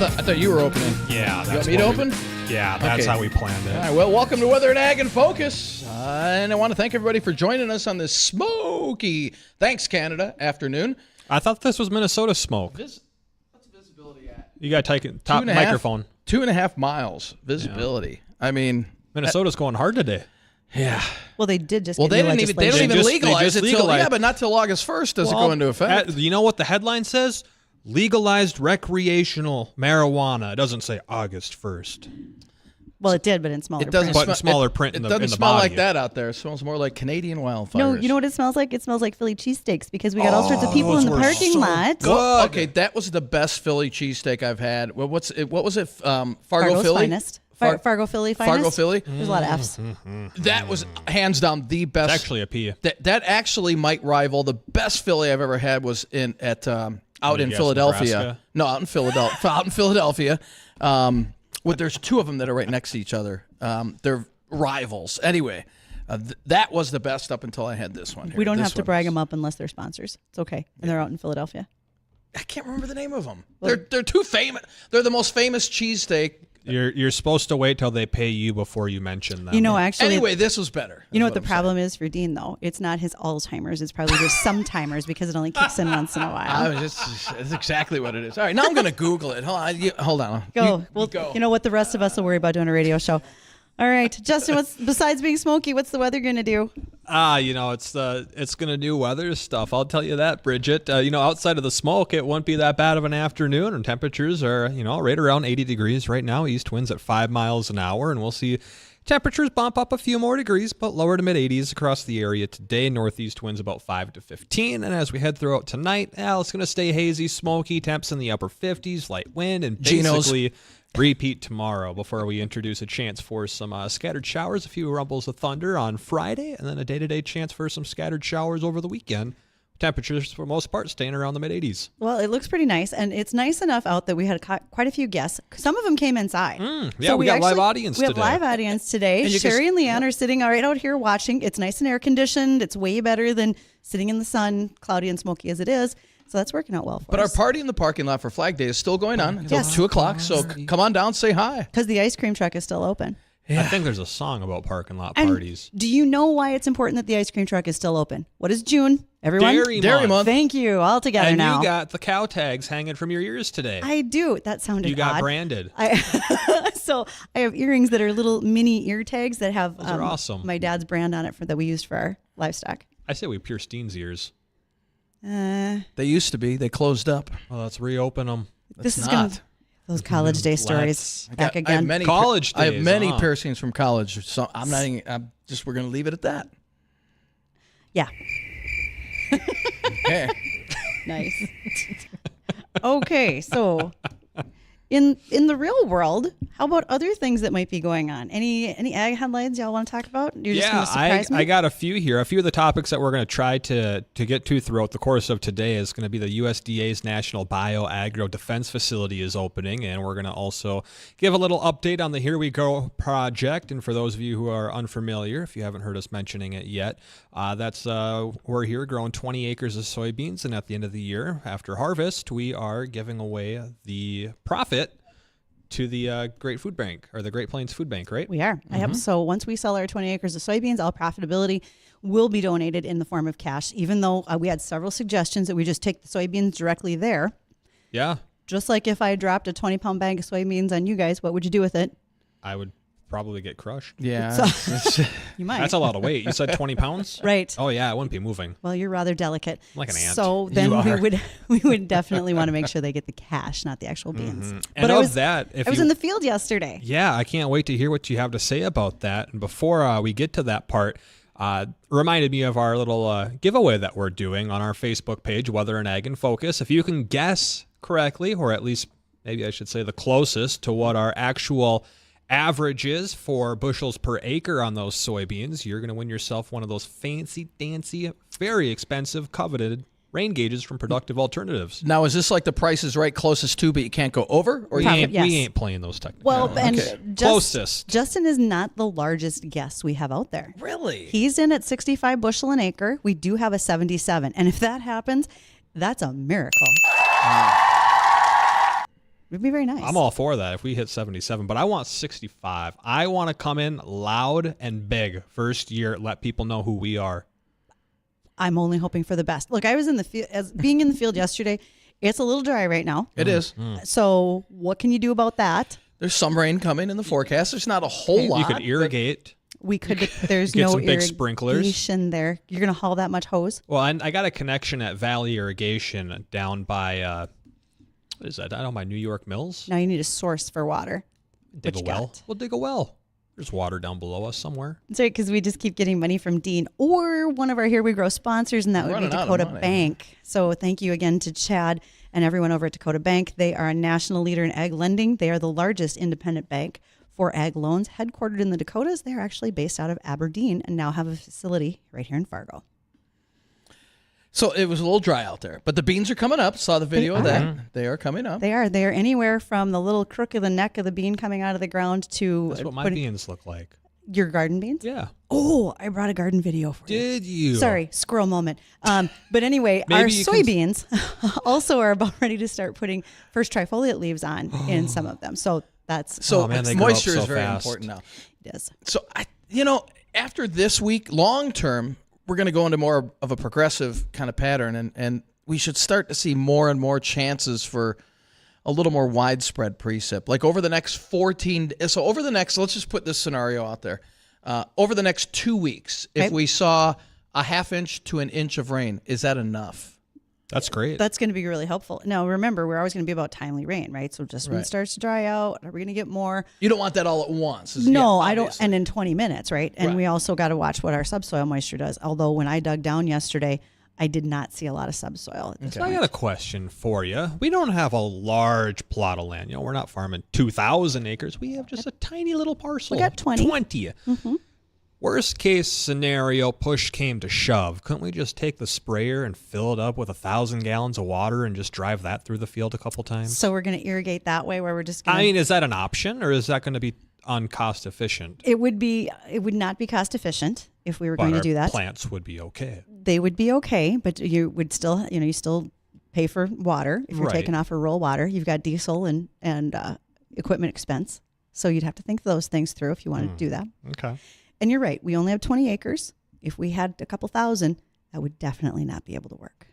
thought you were opening. Yeah. You want me to open? Yeah, that's how we planned it. All right, well, welcome to Weather and Ag in Focus. And I want to thank everybody for joining us on this smoky, thanks Canada, afternoon. I thought this was Minnesota smoke. What's visibility at? You got to take top microphone. 2.5 miles visibility. Yeah. I mean, Minnesota's going hard today. Yeah. Well, they did just. Well, they don't even legalize it till not till August 1st does it go into effect. You know what the headline says? Legalized recreational marijuana. It doesn't say August 1st. Well, it did, but in smaller print. But in smaller print in the body. It doesn't smell like that out there. It smells more like Canadian wildfires. No, you know what it smells like? It smells like Philly cheesesteaks because we got all sorts of people in the parking lot. Good. Okay, that was the best Philly cheesesteak I've had. Well, what was it? Fargo Fargo's Philly? Finest. Fargo Philly finest. Fargo Philly. There's a lot of F's. That was hands down the best. It's actually a P. That actually might rival the best Philly I've ever had was out in Philadelphia. Nebraska? No, out in Philadelphia. Out in Philadelphia. There's two of them that are right next to each other. They're rivals. Anyway, that was the best up until I had this one. Here. We don't have to brag them up unless they're sponsors. It's okay, and they're out in Philadelphia. I can't remember the name of them. They're too famous. They're the most famous cheesesteak. You're supposed to wait till they pay you before you mention them. You know, actually. Anyway, this was better. You know what the problem is for Dean, though? It's not his Alzheimer's. It's probably just sometimes because it only kicks in once in a while. That's exactly what it is. All right, now I'm going to Google it. Hold on. Go. Go. You know what the rest of us will worry about doing a radio show. All right, Justin. Besides being smoky, what's the weather going to do? It's going to do weather stuff. I'll tell you that, Bridgette. Outside of the smoke, it won't be that bad of an afternoon, and temperatures are, right around 80 degrees right now. East winds at 5 miles an hour, and we'll see temperatures bump up a few more degrees, but lower to mid 80s across the area today. Northeast winds about 5 to 15, and as we head throughout tonight, it's going to stay hazy, smoky, temps in the upper 50s, light wind, and basically repeat tomorrow before we introduce a chance for some scattered showers, a few rumbles of thunder on Friday, and then a day-to-day chance for some scattered showers over the weekend. Temperatures, for the most part, staying around the mid-80s. Well, it looks pretty nice, and it's nice enough out that we had quite a few guests. Some of them came inside. So we got live audience today. We have live audience today. Sherry and Leanne are sitting right out here watching. It's nice and air-conditioned. It's way better than sitting in the sun, cloudy and smoky as it is. So that's working out well for us. But our party in the parking lot for Flag Day is still going on until 2 o'clock. So come on down, say hi. Because the ice cream truck is still open. Yeah. I think there's a song about parking lot parties. Do you know why it's important that the ice cream truck is still open? What is June? Everyone? Dairy month. Thank you. All together now. And you got the cow tags hanging from your ears today. I do. That sounded odd. You got branded. So I have earrings that are little mini ear tags that have Those are awesome. My dad's brand on it that we used for our livestock. I say we pierce Dean's ears. They used to be. They closed up. Well, let's reopen them. This is not. Those college day stories back again. I have many piercings from college, so I'm not even, we're going to leave it at that. Yeah. Okay. Nice. Okay, so in the real world, how about other things that might be going on? Any ag headlines y'all want to talk about? You're just going to surprise me? I got a few here. A few of the topics that we're going to try to get to throughout the course of today is going to be the USDA's National Bio-Agro Defense Facility is opening, and we're going to also give a little update on the Here We Go project. And for those of you who are unfamiliar, if you haven't heard us mentioning it yet, we're here growing 20 acres of soybeans, and at the end of the year, after harvest, we are giving away the profit to the Great Food Bank, or the Great Plains Food Bank, right? We are. Mm-hmm. So once we sell our 20 acres of soybeans, all profitability will be donated in the form of cash, even though we had several suggestions that we just take the soybeans directly there. Yeah. Just like if I dropped a 20-pound bag of soybeans on you guys, what would you do with it? I would probably get crushed. Yeah. You might. That's a lot of weight. You said 20 pounds? Right. Oh, yeah, it wouldn't be moving. Well, you're rather delicate. I'm like an ant. So then we would definitely want to make sure they get the cash, not the actual beans. Mm-hmm. But and I was in the field yesterday. Yeah, I can't wait to hear what you have to say about that. And before we get to that part, reminded me of our little giveaway that we're doing on our Facebook page, Weather and Ag in Focus. If you can guess correctly, or at least maybe I should say the closest to what our actual average is for bushels per acre on those soybeans, you're going to win yourself one of those fancy, dancy, very expensive, coveted rain gauges from Productive Alternatives. Now, is this like the Price is Right closest to, but you can't go over? Or we ain't playing those technically. Well, and closest. Justin is not the largest guess we have out there. Really? He's in at 65 bushel an acre. We do have a 77. And if that happens, that's a miracle. It'd be very nice. I'm all for that if we hit 77, but I want 65. I want to come in loud and big first year, let people know who we are. I'm only hoping for the best. Look, I was in the field, being in the field yesterday. It's a little dry right now. It is. So what can you do about that? There's some rain coming in the forecast. There's not a whole lot. You could irrigate. We could. There's Get no some big sprinklers. irrigation there. You're going to haul that much hose? Well, I got a connection at Valley Irrigation down by, what is that? Down by New York Mills. Now you need a source for water. Dig a What you well. got? We'll dig a well. There's water down below us somewhere. That's right, because we just keep getting money from Dean or one of our Here We Grow sponsors, and that would be Running out of Dakota money. Bank. So thank you again to Chad and everyone over at Dakota Bank. They are a national leader in ag lending. They are the largest independent bank for ag loans, headquartered in the Dakotas. They're actually based out of Aberdeen and now have a facility right here in Fargo. So it was a little dry out there, but the beans are coming up. Saw the video of that. They are coming up. They are anywhere from the little crook of the neck of the bean coming out of the ground to That's what my beans look like. your garden beans. Yeah. Oh, I brought a garden video for you. Did you? Sorry, squirrel moment. But anyway, our Maybe you can- soybeans also are about ready to start putting first trifoliate leaves on in some of them. So that's So Oh, man, they grow up moisture so is very fast. important now. it is. So after this week, long term, we're going to go into more of a progressive kind of pattern, and we should start to see more and more chances for a little more widespread precip. Like over the next 14, so over the next, let's just put this scenario out there. Over the next 2 weeks, if Okay. we saw a half inch to an inch of rain, is that enough? That's great. That's going to be really helpful. Now, remember, we're always going to be about timely rain, right? So just when it Right. starts to dry out, are we going to get more? You don't want that all at once. No, Yeah, I don't. obviously. And in 20 minutes, right? And Right. we also got to watch what our subsoil moisture does. Although when I dug down yesterday, I did not see a lot of subsoil. So I got a question for you. We don't have a large plot of land. We're not farming 2,000 acres. We have just a tiny little parcel. We got 20. 20. Worst case scenario, push came to shove. Couldn't we just take the sprayer and fill it up with 1,000 gallons of water and just drive that through the field a couple times? So we're going to irrigate that way, where we're just going I mean, is that an option, or is that going to be uncost efficient? It would not be cost efficient if we were But going to our do that. plants would be okay. They would be okay, but you would still, you still pay for water if you're Right. taking off a rural water. You've got diesel and equipment expense, so you'd have to think those things through if you wanted to do that. Okay. And you're right, we only have 20 acres. If we had a couple thousand, that would definitely not be able to work.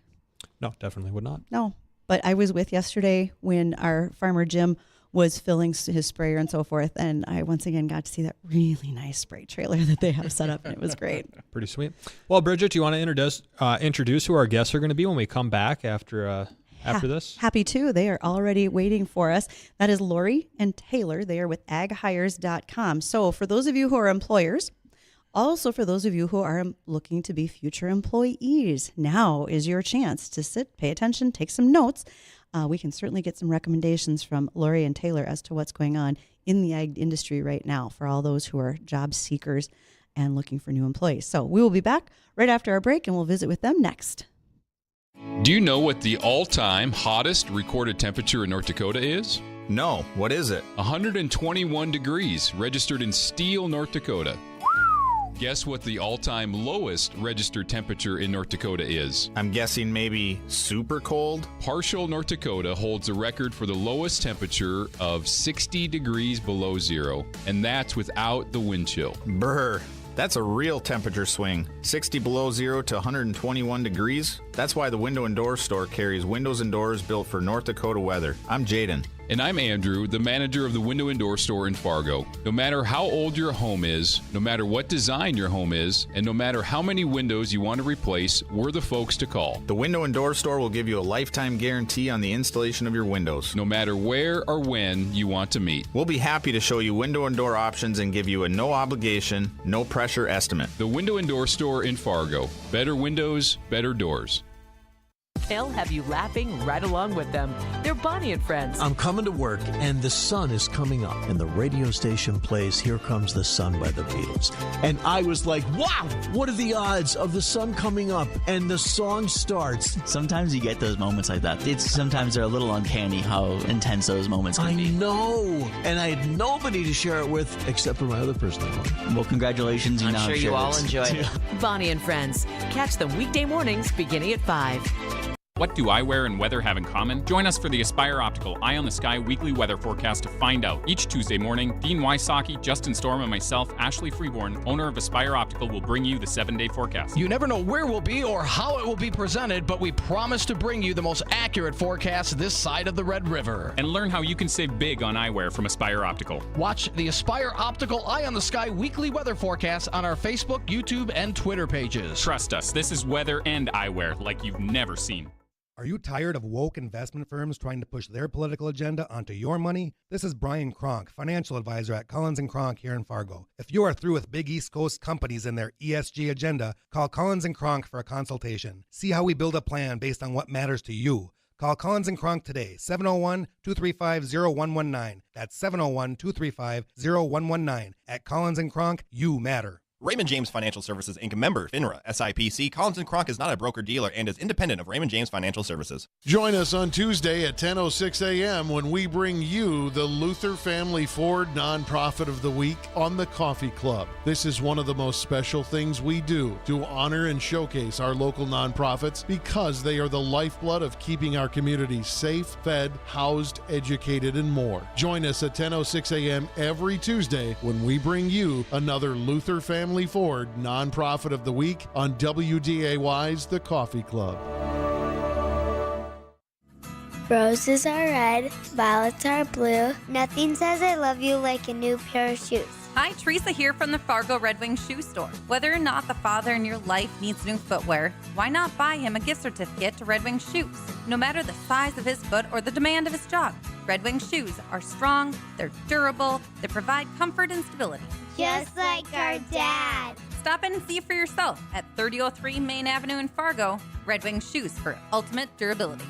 No, definitely would not. No, but I was with yesterday when our farmer Jim was filling his sprayer and so forth, and I once again got to see that really nice spray trailer that they have set up, and it was great. Pretty sweet. Well, Bridgette, do you want to introduce who our guests are going to be when we come back after this? Happy to. They are already waiting for us. That is Lori and Taylor. They are with aghires.com. So for those of you who are employers, also for those of you who are looking to be future employees, now is your chance to sit, pay attention, take some notes. We can certainly get some recommendations from Lori and Taylor as to what's going on in the ag industry right now for all those who are job seekers and looking for new employees. So we will be back right after our break, and we'll visit with them next. Do you know what the all-time hottest recorded temperature in North Dakota is? No, what is it? 121 degrees, registered in Steele, North Dakota. Guess what the all-time lowest registered temperature in North Dakota is? I'm guessing maybe super cold? Partial, North Dakota holds the record for the lowest temperature of 60 degrees below zero, and that's without the wind chill. Brr. That's a real temperature swing. 60 below zero to 121 degrees. That's why the Window and Door store carries windows and doors built for North Dakota weather. I'm Jaden. And I'm Andrew, the manager of the Window and Door store in Fargo. No matter how old your home is, no matter what design your home is, and no matter how many windows you want to replace, we're the folks to call. The Window and Door store will give you a lifetime guarantee on the installation of your windows. No matter where or when you want to meet. We'll be happy to show you window and door options and give you a no obligation, no pressure estimate. The Window and Door store in Fargo. Better windows, better doors. They'll have you laughing right along with them. They're Bonnie and Friends. I'm coming to work, and the sun is coming up, and the radio station plays Here Comes the Sun by the Beatles. And I was like, wow, what are the odds of the sun coming up? And the song starts. Sometimes you get those moments like that. Sometimes they're a little uncanny how intense those moments can be. I know. And I had nobody to share it with except for my other person at home. Well, congratulations. I'm now sure have you shared all it. enjoyed it. Bonnie and Friends. Catch them weekday mornings beginning at 5. What do eyewear and weather have in common? Join us for the Aspire Optical Eye on the Sky weekly weather forecast to find out. Each Tuesday morning, Dean Wysocki, Justin Storm, and myself, Ashley Freeborn, owner of Aspire Optical, will bring you the 7-day forecast. You never know where we'll be or how it will be presented, but we promise to bring you the most accurate forecast this side of the Red River. And learn how you can save big on eyewear from Aspire Optical. Watch the Aspire Optical Eye on the Sky weekly weather forecast on our Facebook, YouTube, and Twitter pages. Trust us, this is weather and eyewear like you've never seen. Are you tired of woke investment firms trying to push their political agenda onto your money? This is Brian Kronk, financial advisor at Collins & Kronk here in Fargo. If you are through with big East Coast companies and their ESG agenda, call Collins & Kronk for a consultation. See how we build a plan based on what matters to you. Call Collins & Kronk today, 701-235-0119. That's 701-235-0119. At Collins & Kronk, you matter. Raymond James Financial Services, Inc. member, FINRA, SIPC. Collins & Kronk is not a broker-dealer and is independent of Raymond James Financial Services. Join us on Tuesday at 10:06 a.m. when we bring you the Luther Family Ford Nonprofit of the Week on the Coffee Club. This is one of the most special things we do to honor and showcase our local nonprofits because they are the lifeblood of keeping our communities safe, fed, housed, educated, and more. Join us at 10:06 a.m. every Tuesday when we bring you another Luther Family Ford Nonprofit of the Week on WDAY's The Coffee Club. Roses are red, violets are blue. Nothing says I love you like a new pair of shoes. Hi, Teresa here from the Fargo Red Wing Shoe Store. Whether or not the father in your life needs new footwear, why not buy him a gift certificate to Red Wing Shoes? No matter the size of his foot or the demand of his job, Red Wing shoes are strong, they're durable, they provide comfort and stability. Just like our dad. Stop in and see for yourself at 3003 Main Avenue in Fargo. Red Wing Shoes for ultimate durability.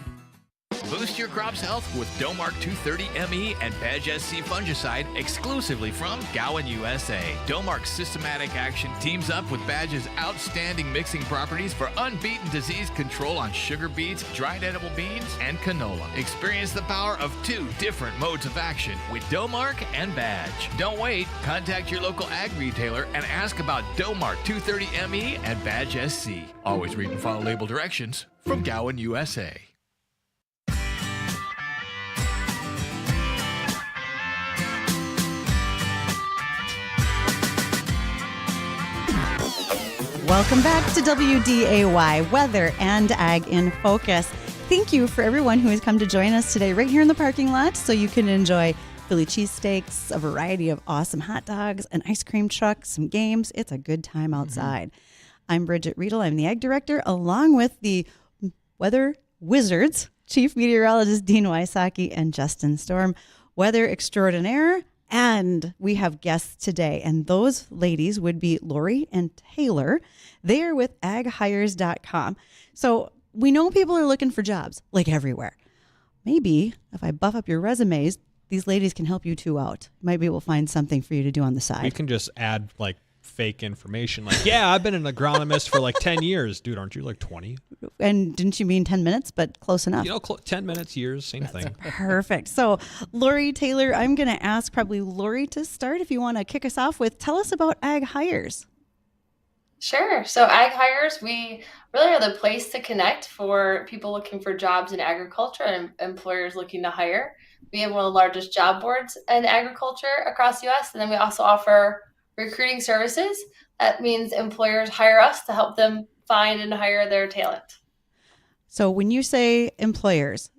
Boost your crop's health with Domark 230ME and Badge SC fungicide exclusively from Gowan, USA. Domark's systematic action teams up with Badge's outstanding mixing properties for unbeaten disease control on sugar beets, dried edible beans, and canola. Experience the power of 2 different modes of action with Domark and Badge. Don't wait. Contact your local ag retailer and ask about Domark 230ME and Badge SC. Always read and follow label directions from Gowan, USA. Welcome back to WDAY, Weather and Ag in Focus. Thank you for everyone who has come to join us today right here in the parking lot so you can enjoy Philly cheesesteaks, a variety of awesome hot dogs, an ice cream truck, some games. It's a good time outside. I'm Bridgette Readel. I'm the Ag Director, along with the Weather Wizards, Chief Meteorologist Dean Wysocki and Justin Storm, Weather Extraordinaire. And we have guests today, and those ladies would be Lori and Taylor. They are with aghires.com. So we know people are looking for jobs, like everywhere. Maybe if I buff up your resumes, these ladies can help you two out. Might be able to find something for you to do on the side. We can just add like fake information. Like, yeah, I've been an agronomist for like 10 years. Dude, aren't you like 20? And didn't you mean 10 minutes, but close enough? 10 minutes, years, same thing. Perfect. So, Lori, Taylor, I'm going to ask probably Lori to start if you want to kick us off with, tell us about Ag Hires. Sure. So Ag Hires, we really are the place to connect for people looking for jobs in agriculture and employers looking to hire. We have one of the largest job boards in agriculture across the U.S. And then we also offer recruiting services. That means employers hire us to help them find and hire their talent. So when you say employers,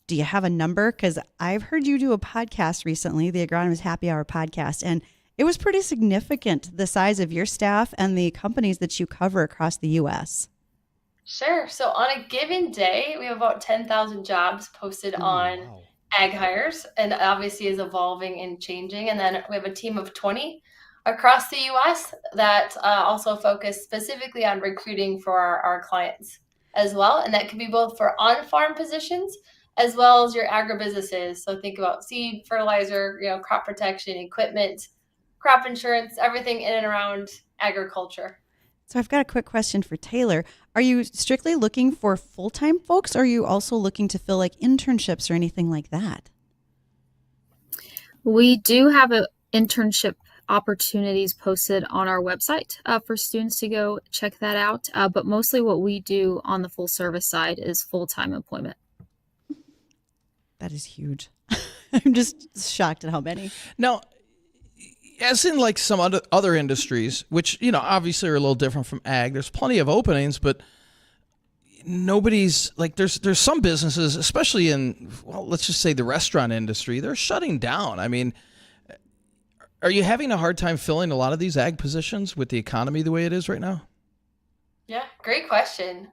do you have a number? Because I've heard you do a podcast recently, the Agronomist Happy Hour podcast, and it was pretty significant, the size of your staff and the companies that you cover across the U.S. Sure. So on a given day, we have about 10,000 jobs posted on Ag Hires, and obviously is evolving and changing. And then we have a team of 20 across the U.S. that also focus specifically on recruiting for our clients as well. And that can be both for on-farm positions as well as your agribusinesses. So think about seed, fertilizer, crop protection, equipment, crop insurance, everything in and around agriculture. So I've got a quick question for Taylor. Are you strictly looking for full-time folks, or are you also looking to fill like internships or anything like that? We do have an internship opportunities posted on our website for students to go check that out. But mostly what we do on the full service side is full-time employment. That is huge. I'm just shocked at how many. Now, as in like some other industries, which, obviously are a little different from ag, there's plenty of openings, but nobody's like, there's some businesses, especially in, well, let's just say the restaurant industry, they're shutting down. I mean, are you having a hard time filling a lot of these ag positions with the economy the way it is right now? Yeah, great question.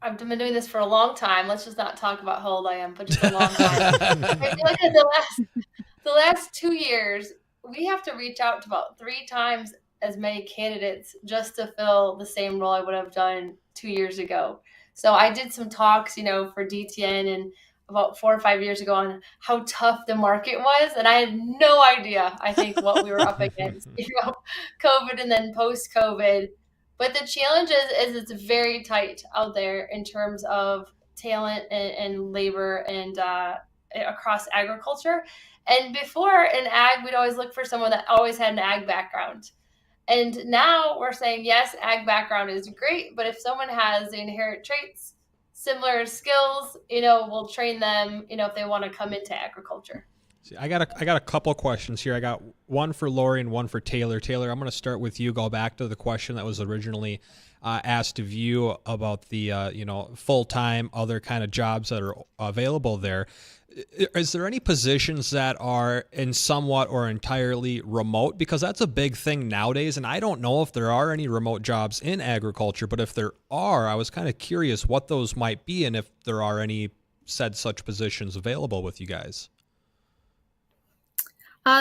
I've been doing this for a long time. Let's just not talk about how old I am, but just a long time. I feel like in the last 2 years, we have to reach out to about 3 times as many candidates just to fill the same role I would have done 2 years ago. So I did some talks, for DTN and about 4 or 5 years ago on how tough the market was. And I had no idea, I think, what we were up against, COVID and then post-COVID. But the challenge is it's very tight out there in terms of talent and labor and across agriculture. And before in ag, we'd always look for someone that always had an ag background. And now we're saying, yes, ag background is great, but if someone has the inherent traits, similar skills, we'll train them, if they want to come into agriculture. See, I got a couple questions here. I got one for Lori and one for Taylor. Taylor, I'm going to start with you. Go back to the question that was originally asked of you about the full-time other kind of jobs that are available there. Is there any positions that are in somewhat or entirely remote? Because that's a big thing nowadays, and I don't know if there are any remote jobs in agriculture, but if there are, I was kind of curious what those might be and if there are any said such positions available with you guys.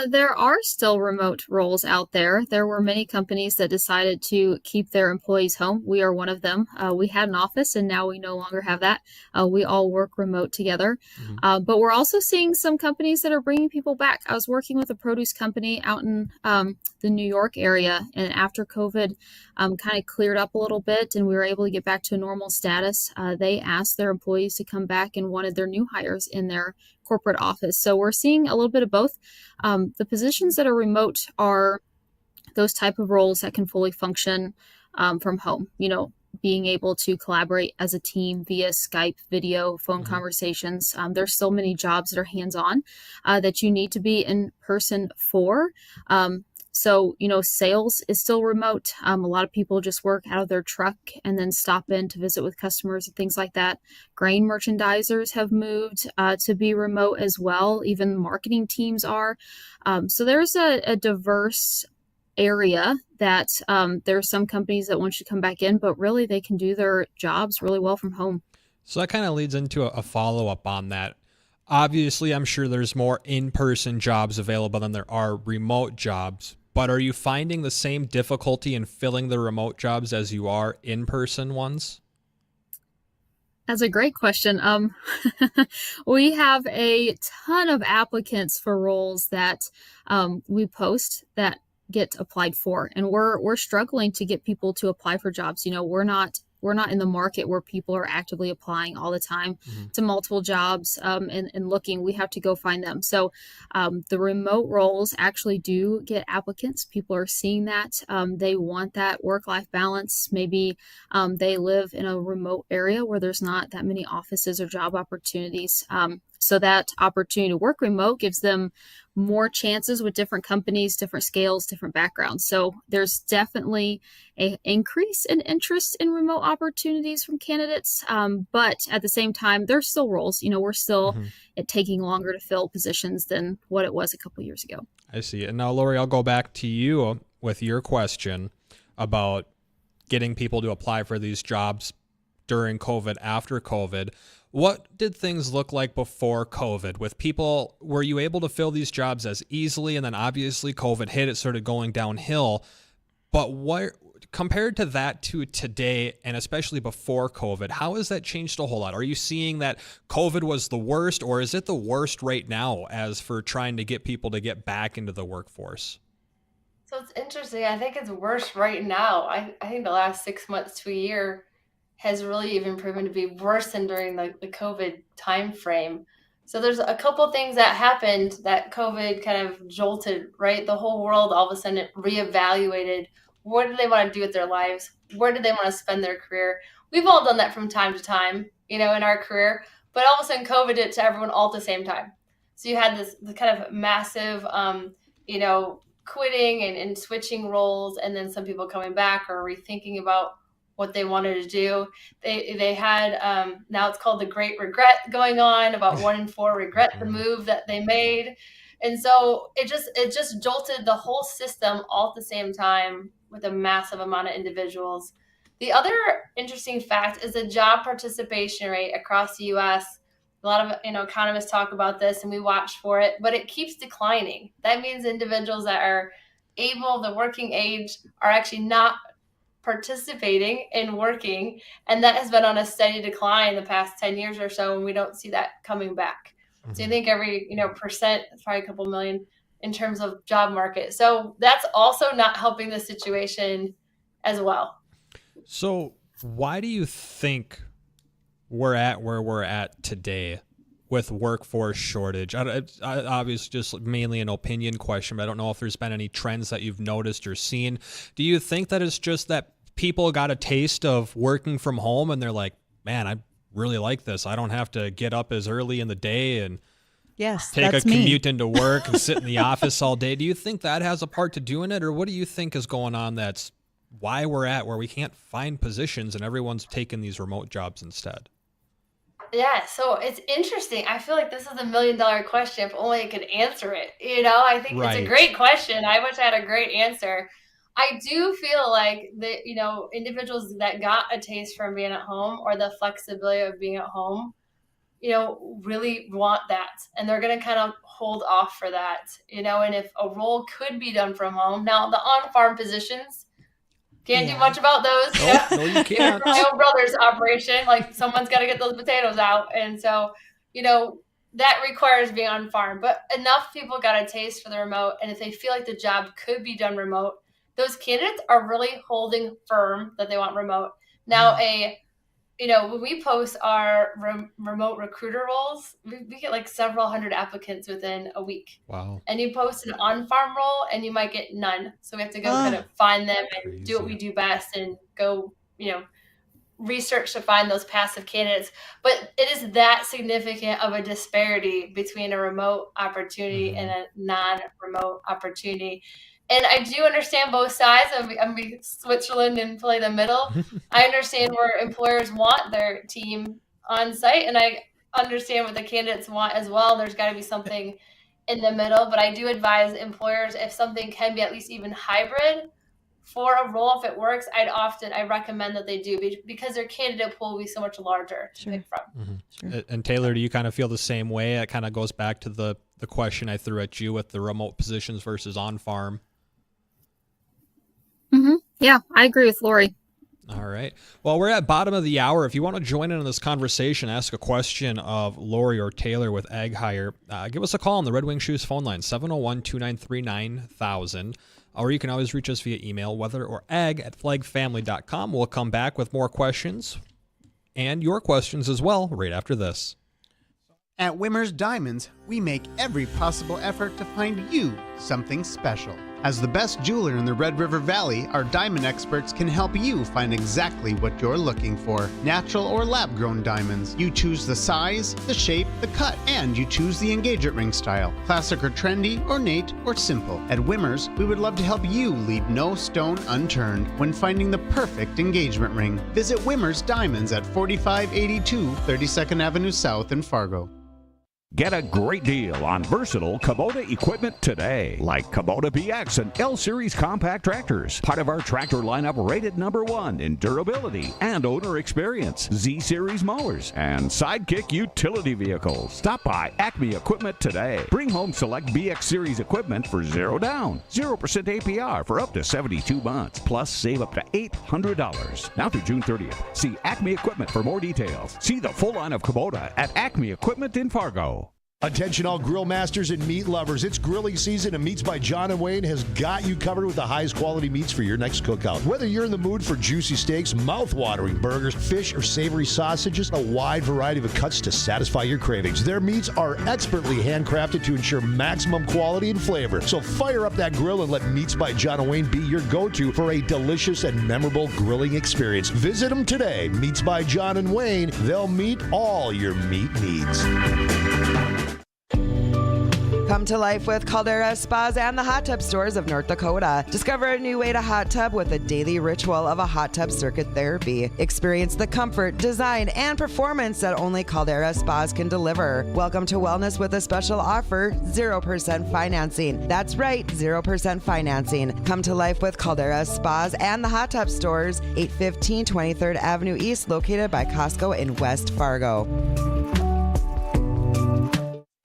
There are still remote roles out there. There were many companies that decided to keep their employees home. We are one of them. We had an office and now we no longer have that. We all work remote together. Mm-hmm. But we're also seeing some companies that are bringing people back. I was working with a produce company out in the New York area, and after COVID kind of cleared up a little bit and we were able to get back to a normal status, they asked their employees to come back and wanted their new hires in their corporate office. So we're seeing a little bit of both. The positions that are remote are those type of roles that can fully function from home, being able to collaborate as a team via Skype, video, phone mm-hmm. conversations. There's so many jobs that are hands-on that you need to be in person for. So, sales is still remote. A lot of people just work out of their truck and then stop in to visit with customers and things like that. Grain merchandisers have moved to be remote as well. Even marketing teams are. So there's a diverse area that there are some companies that want you to come back in, but really they can do their jobs really well from home. So that kind of leads into a follow-up on that. Obviously, I'm sure there's more in-person jobs available than there are remote jobs. But are you finding the same difficulty in filling the remote jobs as you are in-person ones? That's a great question. We have a ton of applicants for roles that we post that get applied for, and we're struggling to get people to apply for jobs. We're not in the market where people are actively applying all the time mm-hmm. to multiple jobs and looking. We have to go find them. So the remote roles actually do get applicants. People are seeing that. They want that work-life balance. Maybe they live in a remote area where there's not that many offices or job opportunities. So that opportunity to work remote gives them more chances with different companies, different scales, different backgrounds. So there's definitely an increase in interest in remote opportunities from candidates. But at the same time, there's still roles. We're still mm-hmm. taking longer to fill positions than what it was a couple years ago. I see. And now, Lori, I'll go back to you with your question about getting people to apply for these jobs during COVID, after COVID. What did things look like before COVID with people? Were you able to fill these jobs as easily? And then obviously COVID hit, it started going downhill. But what, compared to that to today, and especially before COVID, how has that changed a whole lot? Are you seeing that COVID was the worst, or is it the worst right now as for trying to get people to get back into the workforce? So it's interesting. I think it's worse right now. I think the last 6 months to a year has really even proven to be worse than during the COVID time frame. So there's a couple things that happened that COVID kind of jolted, right? The whole world all of a sudden reevaluated what do they want to do with their lives? Where do they want to spend their career? We've all done that from time to time, in our career, but all of a sudden COVID did it to everyone all at the same time. So you had this kind of massive, quitting and switching roles, and then some people coming back or rethinking about what they wanted to do. They had now it's called the Great Regret going on. About 1 in 4 regret the move that they made, and so it just jolted the whole system all at the same time with a massive amount of individuals. The other interesting fact is the job participation rate across the U.S. A lot of economists talk about this, and we watch for it, but it keeps declining. That means individuals that are the working age, are actually not participating in working, and that has been on a steady decline the past 10 years or so, and we don't see that coming back. So I think every percent, it's probably a couple million in terms of job market. So that's also not helping the situation as well. So why do you think we're at where we're at today with workforce shortage? I obviously just mainly an opinion question, but I don't know if there's been any trends that you've noticed or seen. Do you think that it's just that people got a taste of working from home and they're like, man, I really like this. I don't have to get up as early in the day and take a commute into work and sit in the office all day. Do you think that has a part to do in it, or what do you think is going on that's why we're at where we can't find positions and everyone's taking these remote jobs instead? Yeah, so it's interesting. I feel like this is $1 million question if only I could answer it. I think It's a great question. I wish I had a great answer. I do feel like the individuals that got a taste from being at home or the flexibility of being at home, really want that, and they're going to kind of hold off for that. And if a role could be done from home, now the on-farm positions, can't do much about those. No, you can't. My own brother's operation, like someone's got to get those potatoes out, and so that requires being on farm. But enough people got a taste for the remote, and if they feel like the job could be done remote, those candidates are really holding firm that they want remote. Now, when we post our remote recruiter roles, we get like several hundred applicants within a week. Wow. And you post an on-farm role and you might get none. So we have to go kind of find them and do what we do best and go, research to find those passive candidates. But it is that significant of a disparity between a remote opportunity and a non-remote opportunity. And I do understand both sides. I'm Switzerland and play the middle. I understand where employers want their team on site, and I understand what the candidates want as well. There's got to be something in the middle. But I do advise employers, if something can be at least even hybrid for a role, if it works, I recommend that they do, because their candidate pool will be so much larger to pick from. Sure. And Taylor, do you kind of feel the same way? It kind of goes back to the question I threw at you with the remote positions versus on-farm. Yeah, I agree with Lori. All right. Well, we're at bottom of the hour. If you want to join in on this conversation, ask a question of Lori or Taylor with Ag Hire, give us a call on the Red Wing Shoes phone line, 701-293-9000. Or you can always reach us via email, weather@flagfamily.com. We'll come back with more questions and your questions as well right after this. At Wimmer's Diamonds, we make every possible effort to find you something special. As the best jeweler in the Red River Valley, our diamond experts can help you find exactly what you're looking for. Natural or lab-grown diamonds. You choose the size, the shape, the cut, and you choose the engagement ring style. Classic or trendy, ornate or simple. At Wimmer's, we would love to help you leave no stone unturned when finding the perfect engagement ring. Visit Wimmer's Diamonds at 4582 32nd Avenue South in Fargo. Get a great deal on versatile Kubota equipment today, like Kubota BX and L-Series compact tractors. Part of our tractor lineup rated #1 in durability and owner experience. Z-Series mowers and Sidekick utility vehicles. Stop by Acme Equipment today. Bring home select BX Series equipment for 0 down, 0% APR for up to 72 months. Plus, save up to $800. Now through June 30th. See Acme Equipment for more details. See the full line of Kubota at Acme Equipment in Fargo. Attention all grill masters and meat lovers. It's grilling season and Meats by John and Wayne has got you covered with the highest quality meats for your next cookout. Whether you're in the mood for juicy steaks, mouth-watering burgers, fish, or savory sausages, a wide variety of cuts to satisfy your cravings. Their meats are expertly handcrafted to ensure maximum quality and flavor. So fire up that grill and let Meats by John and Wayne be your go-to for a delicious and memorable grilling experience. Visit them today. Meats by John and Wayne. They'll meet all your meat needs. Come to life with Caldera Spas and the hot tub stores of North Dakota. Discover a new way to hot tub with a daily ritual of a hot tub circuit therapy. Experience the comfort, design, and performance that only Caldera Spas can deliver. Welcome to wellness with a special offer, 0% financing. That's right, 0% financing. Come to life with Caldera Spas and the hot tub stores, 815 23rd Avenue East, located by Costco in West Fargo.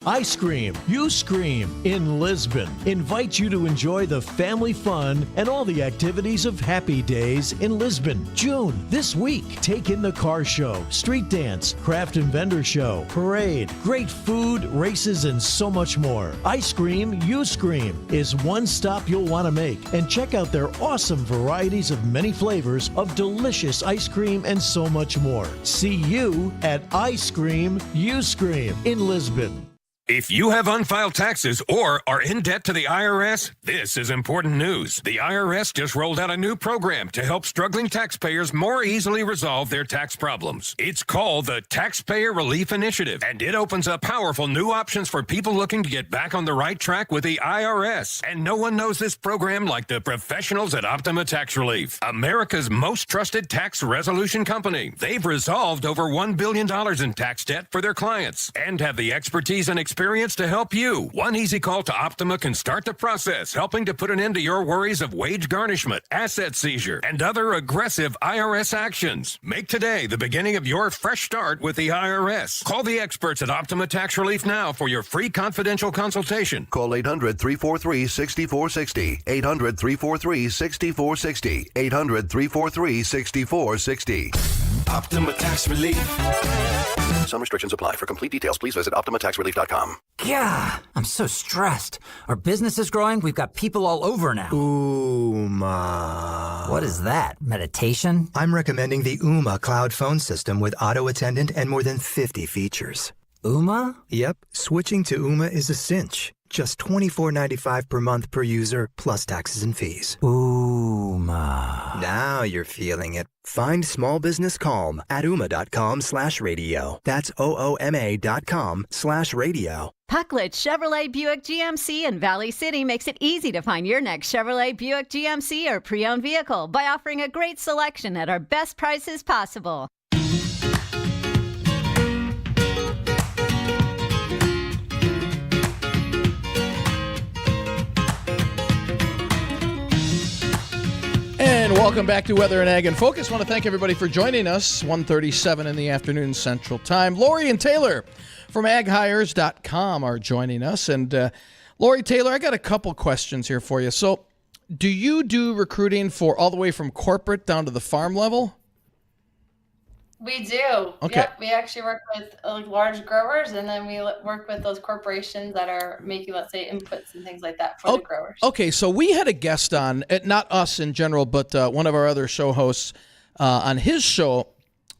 Ice Cream, You Scream in Lisbon invites you to enjoy the family fun and all the activities of Happy Days in Lisbon, June. This week, take in the car show, street dance, craft and vendor show, parade, great food, races, and so much more. Ice Cream, You Scream is one stop you'll want to make, and check out their awesome varieties of many flavors of delicious ice cream and so much more. See you at Ice Cream, You Scream in Lisbon. If you have unfiled taxes or are in debt to the IRS, this is important news. The IRS just rolled out a new program to help struggling taxpayers more easily resolve their tax problems. It's called the Taxpayer Relief Initiative, and it opens up powerful new options for people looking to get back on the right track with the IRS. And no one knows this program like the professionals at Optima Tax Relief, America's most trusted tax resolution company. They've resolved over $1 billion in tax debt for their clients and have the expertise and experience to help you. One easy call to Optima can start the process, helping to put an end to your worries of wage garnishment, asset seizure, and other aggressive IRS actions. Make today the beginning of your fresh start with the IRS. Call the experts at Optima Tax Relief now for your free confidential consultation. Call 800-343-6460. 800-343-6460. 800-343-6460. Optima Tax Relief. Some restrictions apply. For complete details, please visit OptimaTaxRelief.com. Yeah, I'm so stressed. Our business is growing. We've got people all over now. Ooma. What is that? Meditation? I'm recommending the Ooma cloud phone system with auto attendant and more than 50 features. Ooma? Yep. Switching to Ooma is a cinch. Just $24.95 per month per user, plus taxes and fees. Ooma. Now you're feeling it. Find small business calm at ooma.com/radio. That's OOMA.com/radio. Pucklet Chevrolet Buick GMC in Valley City makes it easy to find your next Chevrolet Buick GMC or pre-owned vehicle by offering a great selection at our best prices possible. And welcome back to Weather and Ag in Focus. I want to thank everybody for joining us. 1:37 in the afternoon Central Time. Lori and Taylor from aghires.com are joining us. And Lori, Taylor, I got a couple questions here for you. So do you do recruiting for all the way from corporate down to the farm level? We do. Okay. Yep. We actually work with large growers, and then we work with those corporations that are making, let's say, inputs and things like that for the growers. Okay, so we had a guest on, not us in general, but one of our other show hosts on his show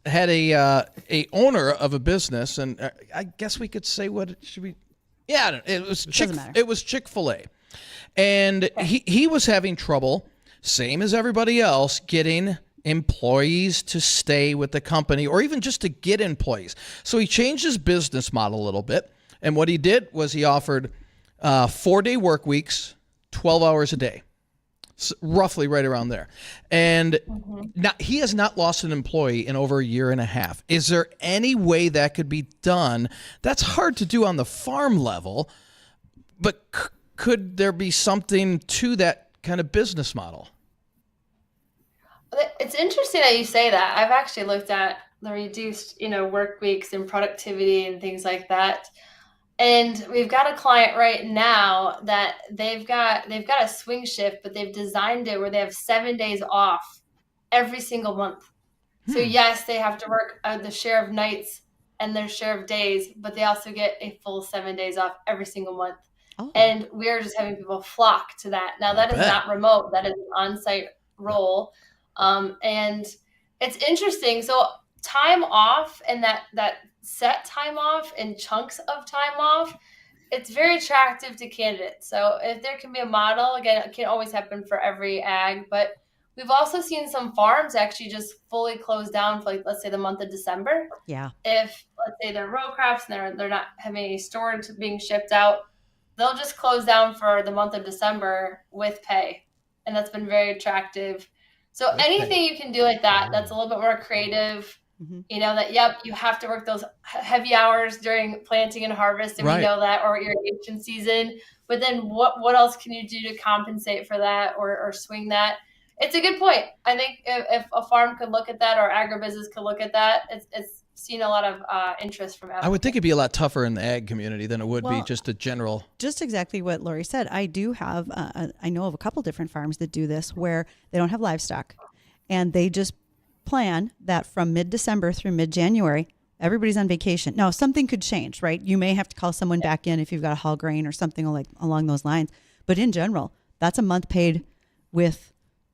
had a owner of a business, and I guess we could say what it should be. Yeah, it was Chick-fil-A, and he was having trouble, same as everybody else, getting employees to stay with the company or even just to get employees. So he changed his business model a little bit. And what he did was he offered 4-day work weeks, 12 hours a day, so roughly right around there. And now he has not lost an employee in over a year and a half. Is there any way that could be done? That's hard to do on the farm level, but could there be something to that kind of business model? It's interesting that you say that. I've actually looked at the reduced, work weeks and productivity and things like that. And we've got a client right now that they've got a swing shift, but they've designed it where they have 7 days off every single month. So yes, they have to work the share of nights and their share of days, but they also get a full 7 days off every single month. And we're just having people flock to that. Now, that is not remote. That is an on-site role. And it's interesting. So time off and that set time off and chunks of time off, it's very attractive to candidates. So if there can be a model, again, it can't always happen for every ag, but we've also seen some farms actually just fully close down for, like, let's say the month of December. Yeah. If, let's say, they're row crops and they're not having any storage being shipped out, they'll just close down for the month of December with pay. And that's been very attractive. So anything you can do like that, that's a little bit more creative, you know, that, you have to work those heavy hours during planting and harvest, and we know that, or irrigation season. But then what else can you do to compensate for that or swing that? It's a good point. I think if a farm could look at that, or agribusiness could look at that, it's seen a lot of interest from applicants. I would think it'd be a lot tougher in the ag community than it would be just a general. Just exactly what Lori said. I do have, I know of a couple different farms that do this where they don't have livestock, and they just plan that from mid-December through mid-January, everybody's on vacation. Now, something could change, right? You may have to call someone back in if you've got to haul grain or something like along those lines. But in general, that's a month paid with,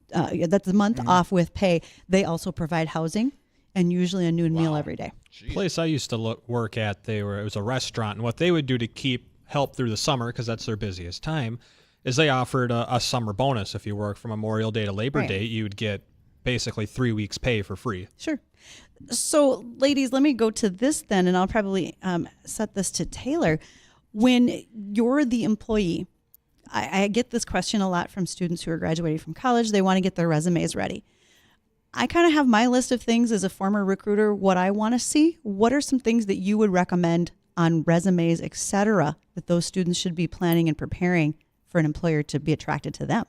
that's a month off with pay. They also provide housing and usually a noon meal every day. Place I used to work at, it was a restaurant, and what they would do to keep help through the summer, because that's their busiest time, is they offered a summer bonus. If you work from Memorial Day to Labor Day, you would get basically 3 weeks pay for free. Sure. So, ladies, let me go to this then, and I'll probably set this to Taylor. When you're the employee, I get this question a lot from students who are graduating from college. They want to get their resumes ready. I kind of have my list of things as a former recruiter, what I want to see. What are some things that you would recommend on resumes, et cetera, that those students should be planning and preparing for an employer to be attracted to them?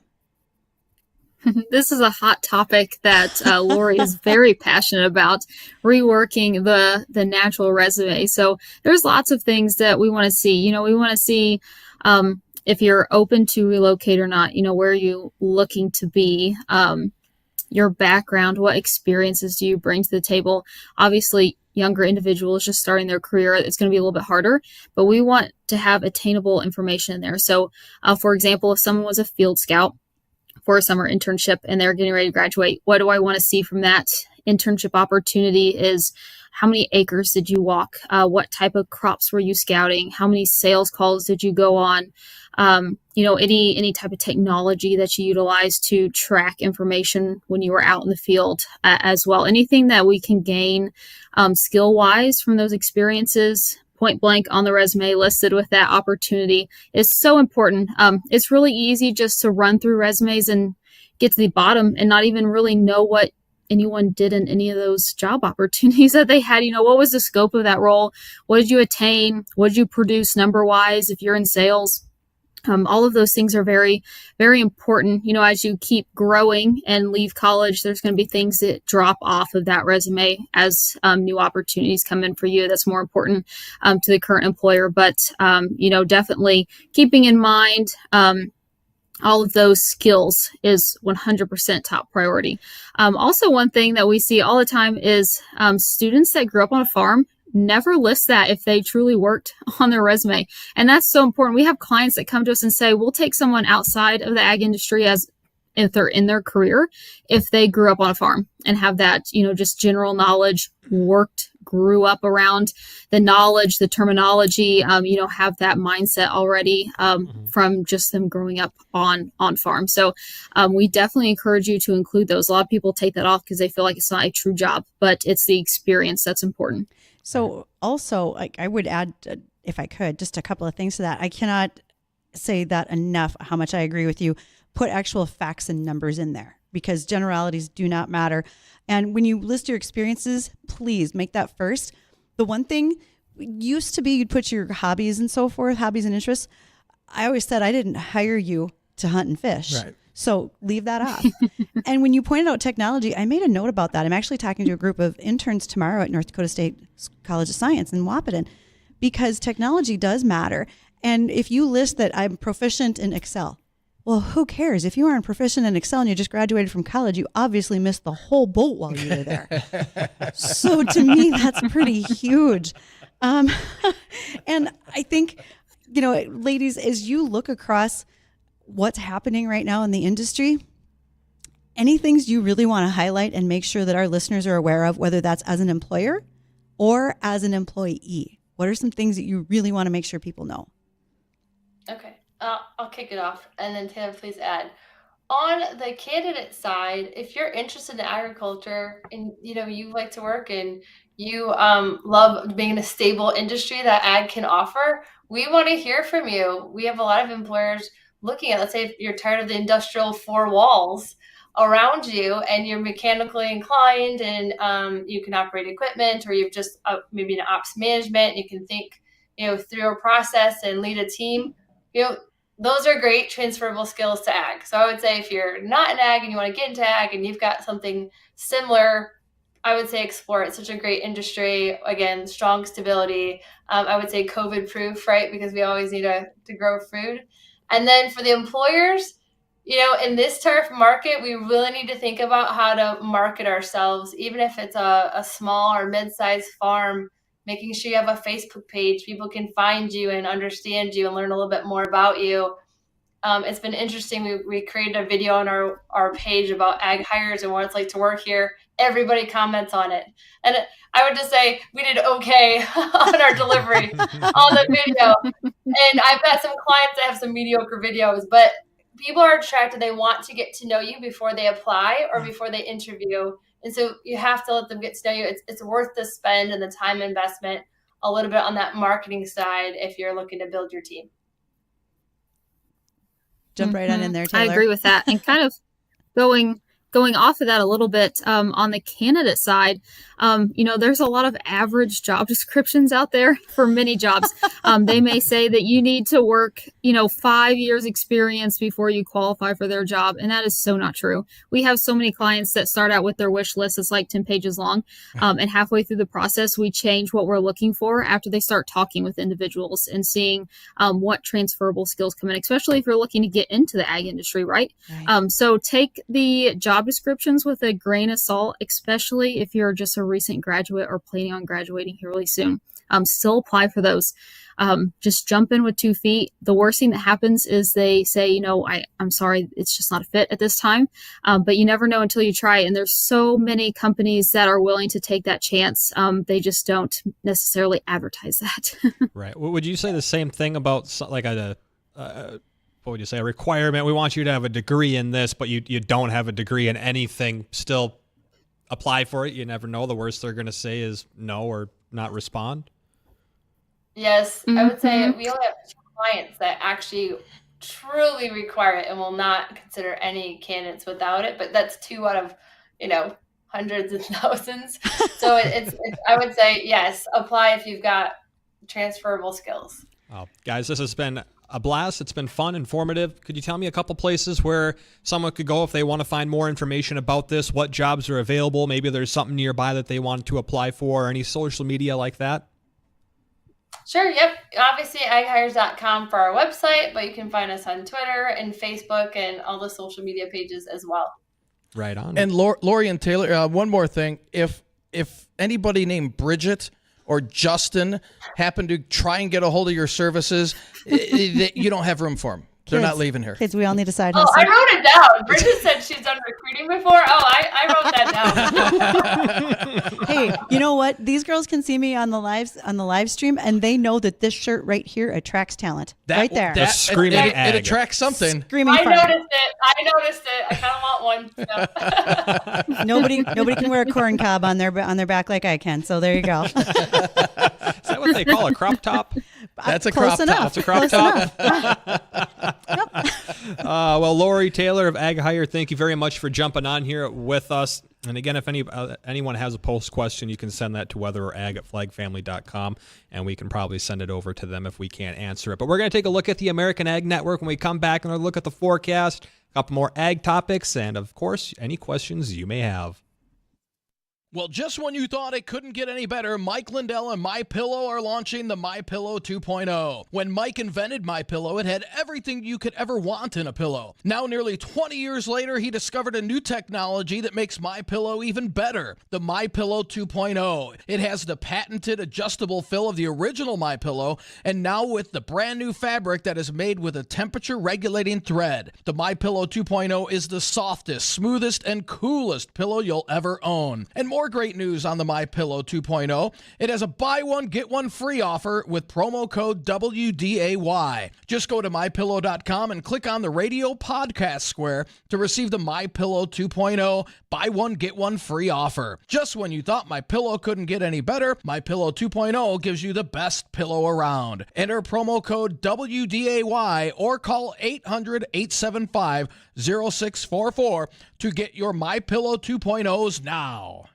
This is a hot topic that Lori is very passionate about, reworking the natural resume. So there's lots of things that we want to see. You know, we want to see if you're open to relocate or not, you know, where are you looking to be, your background, what experiences do you bring to the table? Obviously, younger individuals just starting their career, it's going to be a little bit harder, but we want to have attainable information in there. So, for example, if someone was a field scout for a summer internship and they're getting ready to graduate, what do I want to see from that internship opportunity is how many acres did you walk? What type of crops were you scouting? How many sales calls did you go on? You know, any type of technology that you utilize to track information when you were out in the field as well. Anything that we can gain skill-wise from those experiences, point blank on the resume listed with that opportunity, is so important. It's really easy just to run through resumes and get to the bottom and not even really know what anyone did in any of those job opportunities that they had. You know, what was the scope of that role? What did you attain? What did you produce number-wise if you're in sales? All of those things are very, very important. You know, as you keep growing and leave college, there's going to be things that drop off of that resume as new opportunities come in for you. That's more important to the current employer. But, you know, definitely keeping in mind all of those skills is 100% top priority. Also, one thing that we see all the time is students that grew up on a farm never list that if they truly worked on their resume. And that's so important. We have clients that come to us and say, we'll take someone outside of the ag industry as if they're in their career, if they grew up on a farm and have that, you know, just general knowledge, grew up around the knowledge, the terminology, you know, have that mindset already from just them growing up on farm. So we definitely encourage you to include those. A lot of people take that off because they feel like it's not a true job, but it's the experience that's important. So also, I would add, if I could, just a couple of things to that. I cannot say that enough, how much I agree with you. Put actual facts and numbers in there, because generalities do not matter. And when you list your experiences, please make that first. The one thing used to be you'd put your hobbies and so forth, hobbies and interests. I always said I didn't hire you to hunt and fish. Right. So leave that off. And when you pointed out technology, I made a note about that. I'm actually talking to a group of interns tomorrow at North Dakota State College of Science in Wahpeton, because technology does matter. And if you list that I'm proficient in Excel, well, who cares? If you aren't proficient in Excel and you just graduated from college, you obviously missed the whole boat while you were there. So to me, that's pretty huge. And I think, ladies, as you look across what's happening right now in the industry, any things you really want to highlight and make sure that our listeners are aware of, whether that's as an employer or as an employee? What are some things that you really want to make sure people know? Okay, I'll kick it off, and then Taylor, please add. On the candidate side, if you're interested in agriculture and you like to work and you love being in a stable industry that ag can offer, we want to hear from you. We have a lot of employers looking at, let's say if you're tired of the industrial four walls around you and you're mechanically inclined and you can operate equipment, or you've just maybe an ops management, you can think through a process and lead a team. Those are great transferable skills to ag. So I would say if you're not in ag and you want to get into ag and you've got something similar, I would say explore it. It's such a great industry. Again, strong stability. I would say COVID proof, right? Because we always need to grow food. And then for the employers, in this turf market, we really need to think about how to market ourselves, even if it's a small or mid-sized farm. Making sure you have a Facebook page, people can find you and understand you and learn a little bit more about you. It's been interesting. We created a video on our page about ag hires and what it's like to work here. Everybody comments on it. And I would just say we did okay on our delivery on the video. And I've got some clients that have some mediocre videos, but people are attracted. They want to get to know you before they apply or before they interview. And so you have to let them get to know you. It's worth the spend and the time investment a little bit on that marketing side if you're looking to build your team. Jump right on in there, Taylor. I agree with that. And kind of going off of that a little bit, on the candidate side, there's a lot of average job descriptions out there for many jobs. They may say that you need to work, 5 years experience before you qualify for their job. And that is so not true. We have so many clients that start out with their wish list. It's like 10 pages long. And halfway through the process, we change what we're looking for after they start talking with individuals and seeing what transferable skills come in, especially if you're looking to get into the ag industry, right? So take the job descriptions with a grain of salt, especially if you're just a recent graduate or planning on graduating here really soon. Still apply for those. Just jump in with 2 feet. The worst thing that happens is they say, I'm sorry, it's just not a fit at this time. But you never know until you try. And there's so many companies that are willing to take that chance. They just don't necessarily advertise that. Right. Would you say the same thing about like what would you say, a requirement? We want you to have a degree in this, but you don't have a degree in anything. Still apply for it. You never know. The worst they're going to say is no or not respond. Yes, I would say we only have 2 clients that actually truly require it and will not consider any candidates without it. But that's 2 out of, hundreds and thousands. So it's I would say, yes, apply if you've got transferable skills. Well, guys, this has been a blast. It's been fun, informative. Could you tell me a couple places where someone could go if they want to find more information about this? What jobs are available? Maybe there's something nearby that they want to apply for, or any social media like that? Sure, yep. Obviously, aghires.com for our website, but you can find us on Twitter and Facebook and all the social media pages as well. Right on. And Lori and Taylor, one more thing. If anybody named Bridgette or Justin happen to try and get a hold of your services, you don't have room for them. They're not leaving here. Kids, we all need a side hustle. hustle. I wrote it down. Bridgette said she's done recruiting before. Oh, I wrote that down. Hey, you know what? These girls can see me on the live stream, and they know that this shirt right here attracts talent. Right there. That's screaming ag. It attracts something. Screaming I farm. noticed it. I kind of want one. So. Nobody can wear a corn cob on their back like I can. So there you go. Is that what they call a crop top? That's a Close crop enough. top. That's a crop top. Well, Lori Taylor of Ag Hire, thank you very much for jumping on here with us. And again, if anyone has a post question, you can send that to weatherorag@flagfamily.com, and we can probably send it over to them if we can't answer it. But we're going to take a look at the American Ag Network when we come back, and we'll look at the forecast, a couple more ag topics, and of course, any questions you may have. Well, just when you thought it couldn't get any better, Mike Lindell and MyPillow are launching the MyPillow 2.0. When Mike invented MyPillow, it had everything you could ever want in a pillow. Now, nearly 20 years later, he discovered a new technology that makes MyPillow even better, the MyPillow 2.0. It has the patented adjustable fill of the original MyPillow, and now with the brand new fabric that is made with a temperature-regulating thread. The MyPillow 2.0 is the softest, smoothest, and coolest pillow you'll ever own. And more great news on the MyPillow 2.0. It has a buy one, get one free offer with promo code WDAY. Just go to MyPillow.com and click on the radio podcast square to receive the MyPillow 2.0 buy one, get one free offer. Just when you thought MyPillow couldn't get any better, MyPillow 2.0 gives you the best pillow around. Enter promo code WDAY or call 800-875-0644 to get your MyPillow 2.0s now.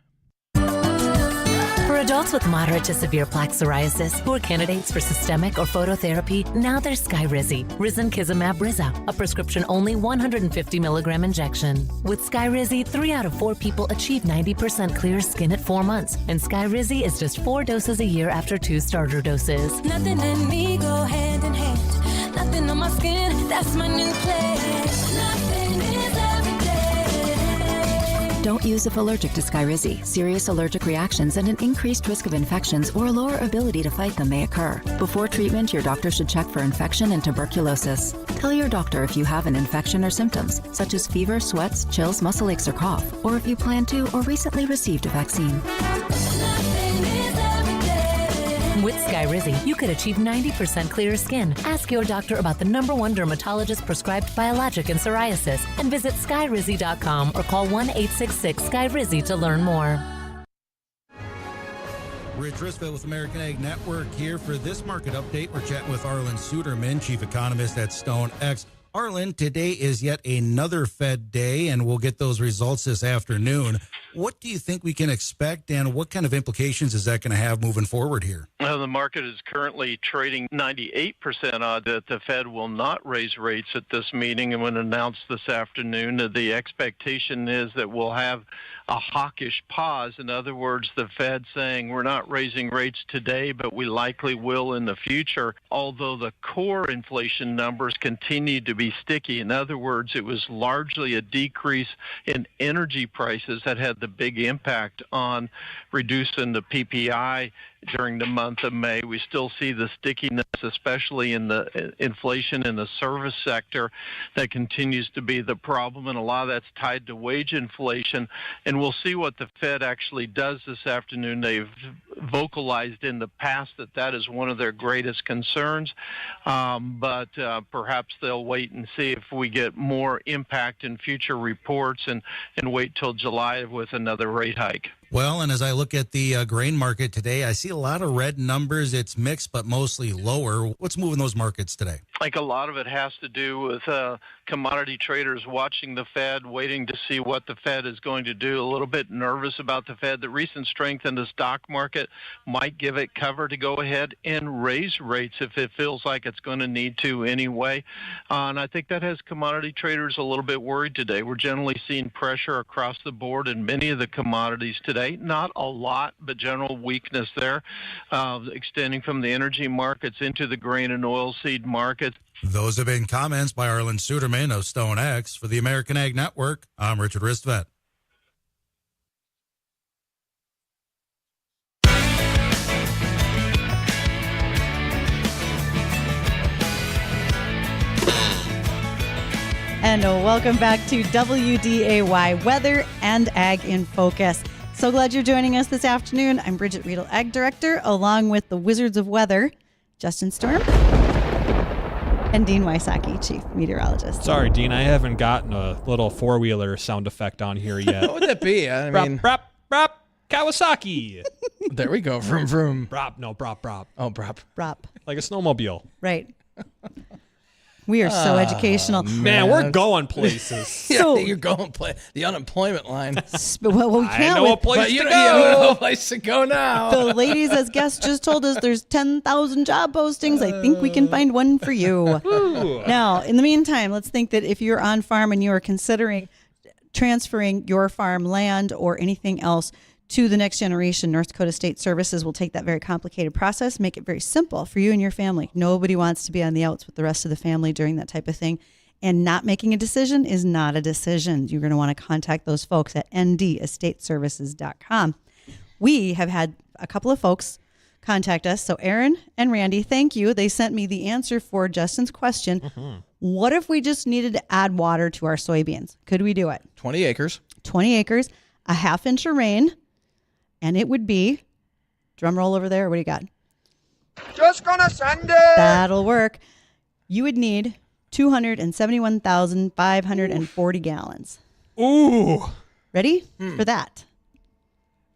For adults with moderate to severe plaque psoriasis who are candidates for systemic or phototherapy, now there's Skyrizi, Risankizumab Riza, a prescription-only 150 milligram injection. With Skyrizi, 3 out of 4 people achieve 90% clear skin at 4 months, and Skyrizi is just 4 doses a year after 2 starter doses. Nothing in me go hand in hand. Nothing on my skin, that's my new place. Nothing is every day. Don't use if allergic to Skyrizi. Serious allergic reactions and an increased risk of infections or a lower ability to fight them may occur. Before treatment, your doctor should check for infection and tuberculosis. Tell your doctor if you have an infection or symptoms, such as fever, sweats, chills, muscle aches, or cough, or if you plan to or recently received a vaccine. With Skyrizi, you could achieve 90% clearer skin. Ask your doctor about the #1 dermatologist-prescribed biologic in psoriasis and visit Skyrizi.com or call 1-866-SKYRIZI to learn more. Rich Risville with American Ag Network here for this market update. We're chatting with Arlen Suderman, Chief Economist at StoneX. Arlen, today is yet another Fed day, and we'll get those results this afternoon. What do you think we can expect, and what kind of implications is that going to have moving forward here? Well, the market is currently trading 98% odd that the Fed will not raise rates at this meeting, and when announced this afternoon, the expectation is that we'll have a hawkish pause. In other words, the Fed saying we're not raising rates today, but we likely will in the future, although the core inflation numbers continue to be sticky. In other words, it was largely a decrease in energy prices that had the big impact on reducing the PPI during the month of May. We still see the stickiness, especially in the inflation in the service sector, that continues to be the problem, and a lot of that's tied to wage inflation. And we'll see what the Fed actually does this afternoon. They've vocalized in the past that that is one of their greatest concerns, but perhaps they'll wait and see if we get more impact in future reports and wait till July with another rate hike. Well, and as I look at the grain market today, I see a lot of red numbers. It's mixed, but mostly lower. What's moving those markets today? I think a lot of it has to do with commodity traders watching the Fed, waiting to see what the Fed is going to do, a little bit nervous about the Fed. The recent strength in the stock market might give it cover to go ahead and raise rates if it feels like it's going to need to anyway. And I think that has commodity traders a little bit worried today. We're generally seeing pressure across the board in many of the commodities today. Not a lot, but general weakness there, extending from the energy markets into the grain and oilseed markets. Those have been comments by Arlen Suderman of StoneX. For the American Ag Network, I'm Richard Ristvet. And welcome back to WDAY Weather and Ag in Focus. So glad you're joining us this afternoon. I'm Bridgette, Readel Ag Director, along with the Wizards of Weather, Justin Storm, and Dean Wysocki, Chief Meteorologist. Sorry, Dean, I haven't gotten a little four-wheeler sound effect on here yet. What would that be? I mean, brop, Kawasaki. There we go. Vroom, vroom. Brop. Oh, brop. Like a snowmobile. Right. We are so educational. Man, we're going places. Yeah, you're going the unemployment line. Well, we can't. I know a place to go. You know a place to go now. The ladies as guests just told us there's 10,000 job postings. I think we can find one for you. Now, in the meantime, let's think that if you're on farm and you are considering transferring your farm land or anything else to the next generation. North Dakota State Services will take that very complicated process, make it very simple for you and your family. Nobody wants to be on the outs with the rest of the family during that type of thing. And not making a decision is not a decision. You're going to want to contact those folks at ndestateservices.com. We have had a couple of folks contact us. So Aaron and Randy, thank you. They sent me the answer for Justin's question. Mm-hmm. What if we just needed to add water to our soybeans? Could we do it? 20 acres. 20 acres, a half inch of rain, and it would be, drum roll over there, what do you got? Just gonna send it. That'll work. You would need 271,540 gallons. Ooh. Ready for that?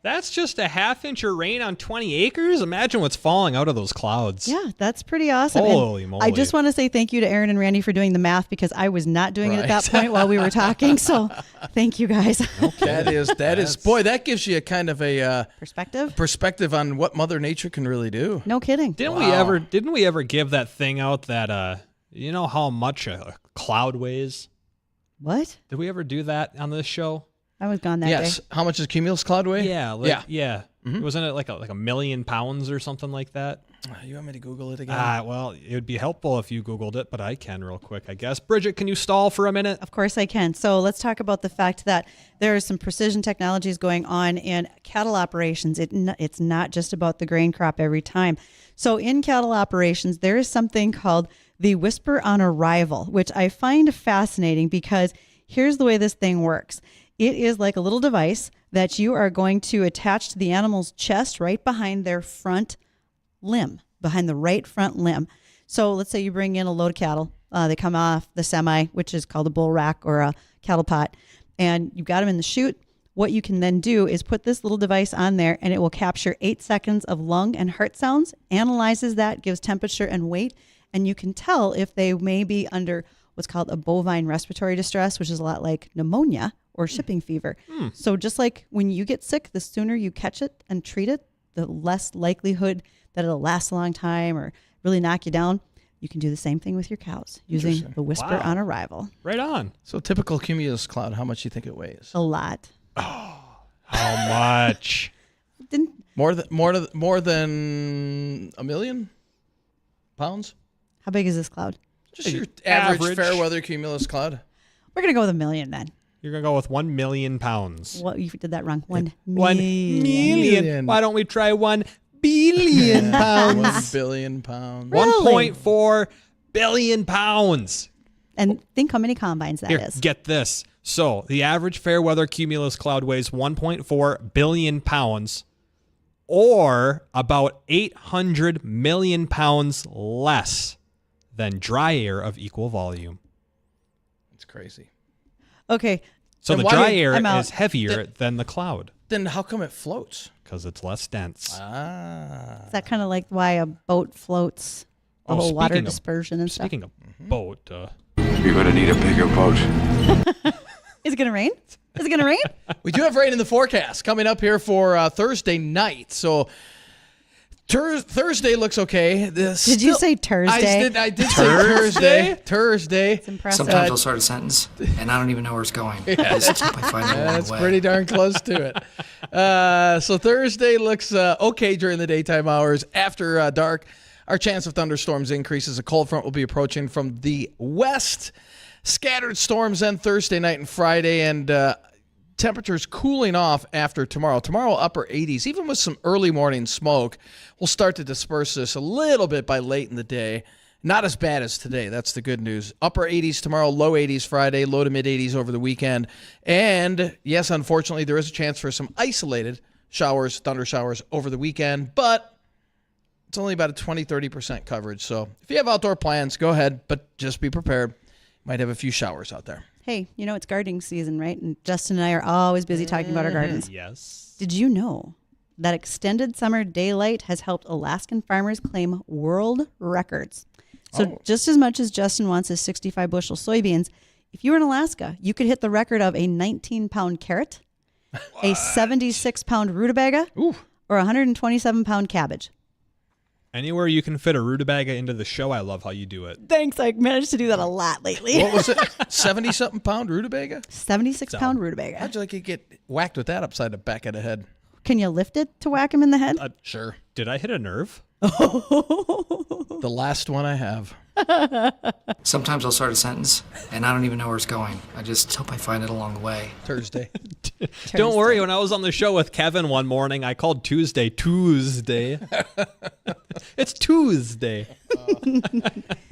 That's just a half inch of rain on 20 acres? Imagine what's falling out of those clouds. Yeah, that's pretty awesome. Holy And moly. I just want to say thank you to Aaron and Randy for doing the math because I was not doing it at that point while we were talking. So thank you guys. That is, boy, that gives you a kind of a perspective on what Mother Nature can really do. No kidding. Didn't we ever give that thing out that you know how much a cloud weighs? What? Did we ever do that on this show? I was gone that day. Yes. How much does cumulus cloud weigh? Yeah. Yeah. Mm-hmm. Wasn't it like a million pounds or something like that? You want me to Google it again? Well, it would be helpful if you Googled it, but I can real quick, I guess. Bridgette, can you stall for a minute? Of course I can. So let's talk about the fact that there are some precision technologies going on in cattle operations. It's not just about the grain crop every time. So in cattle operations, there is something called the whisper on arrival, which I find fascinating because here's the way this thing works. It is like a little device that you are going to attach to the animal's chest right behind their front limb, behind the right front limb. So let's say you bring in a load of cattle. They come off the semi, which is called a bull rack or a cattle pot, and you've got them in the chute. What you can then do is put this little device on there, and it will capture 8 seconds of lung and heart sounds, analyzes that, gives temperature and weight, and you can tell if they may be under what's called a bovine respiratory distress, which is a lot like pneumonia or shipping fever. So just like when you get sick, the sooner you catch it and treat it, the less likelihood that it'll last a long time or really knock you down. You can do the same thing with your cows using the whisper on arrival. Right on. So typical cumulus cloud, how much do you think it weighs? A lot. How much? More than a million pounds? How big is this cloud? Just your average fair weather cumulus cloud. We're going to go with 1 million then. You're going to go with 1 million pounds. Well, you did that wrong. 1 1 million. Why don't we try 1 billion pounds? 1 billion pounds. 1.4 billion pounds. And think how many combines that is. Get this. So the average fair weather cumulus cloud weighs 1.4 billion pounds, or about 800 million pounds less than dry air of equal volume. It's crazy. Okay. So the dry air is heavier than the cloud. Then how come it floats? Because it's less dense. Is that kind of like why a boat floats? The whole water dispersion and stuff. Speaking of boat, you're gonna need a bigger boat. Is it gonna rain? Is it gonna rain? We do have rain in the forecast coming up here for Thursday night. So Thursday looks okay. Did you say Thursday? I did say Thursday. Thursday. It's impressive. Sometimes I'll start a sentence and I don't even know where it's going. That's pretty darn close to it. So Thursday looks okay during the daytime hours. After dark, our chance of thunderstorms increases. A cold front will be approaching from the west. Scattered storms end Thursday night and Friday, and temperatures cooling off after tomorrow. Tomorrow, upper 80s, even with some early morning smoke. We'll start to disperse this a little bit by late in the day. Not as bad as today. That's the good news. Upper 80s tomorrow, low 80s Friday, low to mid 80s over the weekend. And yes, unfortunately, there is a chance for some isolated showers, thunder showers over the weekend, but it's only about a 20-30% coverage. So if you have outdoor plans, go ahead, but just be prepared. Might have a few showers out there. Hey, you know it's gardening season, right? And Justin and I are always busy talking about our gardens. Yes. Did you know that extended summer daylight has helped Alaskan farmers claim world records? So just as much as Justin wants his 65 bushel soybeans, if you were in Alaska, you could hit the record of a 19-pound carrot, a 76-pound rutabaga, or a 127-pound cabbage. Anywhere you can fit a rutabaga into the show, I love how you do it. Thanks. I managed to do that a lot lately. What was it? 70-something pound rutabaga? 76-pound rutabaga. How'd you like to get whacked with that upside the back of the head? Can you lift it to whack him in the head? Sure. Did I hit a nerve? The last one I have. Sometimes I'll start a sentence and I don't even know where it's going. I just hope I find it along the way. Thursday. Don't worry, when I was on the show with Kevin one morning, I called Tuesday. It's Tuesday.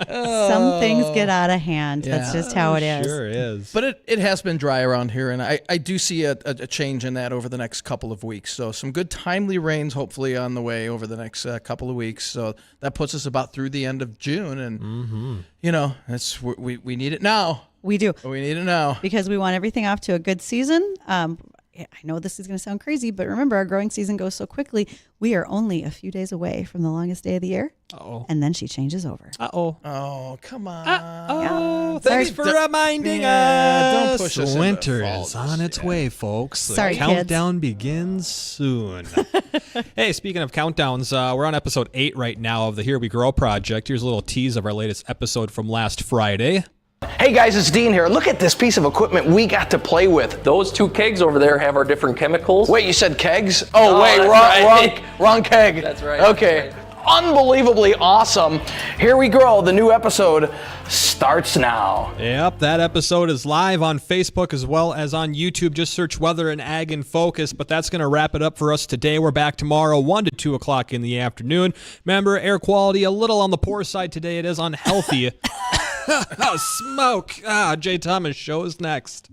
Some things get out of hand. That's just how it is. Sure is. But it has been dry around here, and I do see a change in that over the next couple of weeks. So some good timely rains hopefully on the way over the next couple of weeks. So that puts us about through the end of June, and we need it now. We do. We need it now. Because we want everything off to a good season. I know this is going to sound crazy, but remember, our growing season goes so quickly. We are only a few days away from the longest day of the year. Uh-oh. And then she changes over. Uh-oh. Oh, come on. Oh, thanks for reminding us. Don't push us Winter into is on its way, folks. Sorry, the countdown begins soon. Hey, speaking of countdowns, we're on episode 8 right now of the Here We Grow project. Here's a little tease of our latest episode from last Friday. Hey guys, it's Dean here. Look at this piece of equipment we got to play with. Those 2 kegs over there have our different chemicals. Wait, you said kegs? Oh, wait, wrong keg. That's right. Okay. That's right. Unbelievably awesome. Here We Grow. The new episode starts now. Yep, that episode is live on Facebook as well as on YouTube. Just search Weather and Ag in Focus. But that's going to wrap it up for us today. We're back tomorrow, 1 to 2 o'clock in the afternoon. Remember, air quality a little on the poor side today. It is unhealthy. Oh, smoke. Jay Thomas show is next.